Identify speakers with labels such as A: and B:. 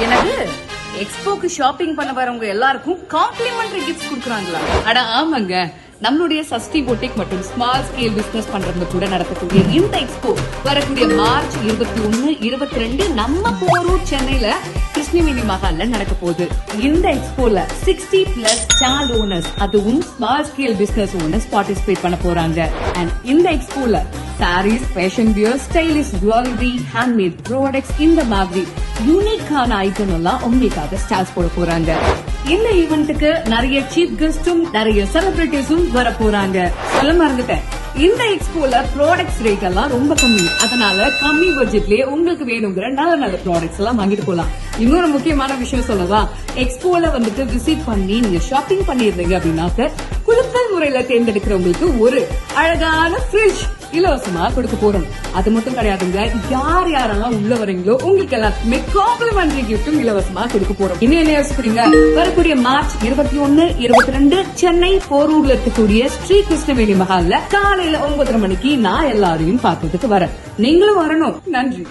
A: எனக்கு எக்ஸ்போக்கு ஷாப்பிங் பண்ண வரவங்க எல்லாருக்கும் காம்ப்ளிமெண்டரி கிஃப்ட்ஸ் கொடுக்குறாங்களா? அட ஆமாங்க, நம்மளுடைய சஷ்டி பொட்டிக் மற்றும் ஸ்மால் ஸ்கேல் பிசினஸ் பண்றவங்க கூட நடத்தக்கூடிய இந்த எக்ஸ்போ வரக்கூடிய மார்ச் 21, 22 நம்ம போரூர் சென்னையில கிருஷ்ணவேணி மஹால்ல நடக்க போகுது. இந்த எக்ஸ்போல 60+ ஸ்டால் ஓனர்ஸ் அதுவும் small scale business owners participate பண்ண போறாங்க. அண்ட் இந்த எக்ஸ்போல sarees, fashion wear, stylish jewellery, handmade products இந்த மாதிரி யூனிக்கான ஐட்டம் எல்லாம் உங்களுக்காக ஸ்டால்ஸ் போட போறாங்க. இந்த ஈவென்ட்டுக்கு நிறைய சீஃப் கெஸ்டும் நிறைய செலிபிரிட்டிஸும் வர போறாங்க. சொல்ல மறந்துட்டேன், இந்த எக்ஸ்போல ப்ராடக்ட்ஸ் ரேட் எல்லாம் ரொம்ப கம்மி. அதனால கம்மி பட்ஜெட்லயே உங்களுக்கு வேணுங்கிற நல்ல நல்ல ப்ராடக்ட்ஸ் எல்லாம் வாங்கிட்டு போலாம். இன்னொரு முக்கியமான விஷயம் சொல்லவா, எக்ஸ்போல வந்துட்டு விசிட் பண்ணி நீங்க ஷாப்பிங் பண்ணிருந்தீங்க அப்படின்னாக்க குலுக்கல் முறையில தேர்ந்தெடுக்கிறவங்களுக்கு ஒரு அழகான ஃப்ரிட்ஜ் இலவசமா கொடுக்க போறோம். அது மட்டும் கிடையாதுங்க, யார் யாரெல்லாம் உள்ள வரீங்களோ உங்களுக்கு எல்லாத்துக்குமே காம்ப்ளிமெண்டரி கிஃப்டும் இலவசமா கொடுக்க போறோம். இன்னும் என்ன யோசிக்கிறீங்க? வரக்கூடிய மார்ச் 21, 22 சென்னை போரூர்ல இருக்கக்கூடிய ஸ்ரீ கிருஷ்ணவேணி மஹால்ல காலையில 9:30 மணிக்கு நான் எல்லாரையும் பார்க்கறதுக்கு வரேன். நீங்களும் வரணும். நன்றி.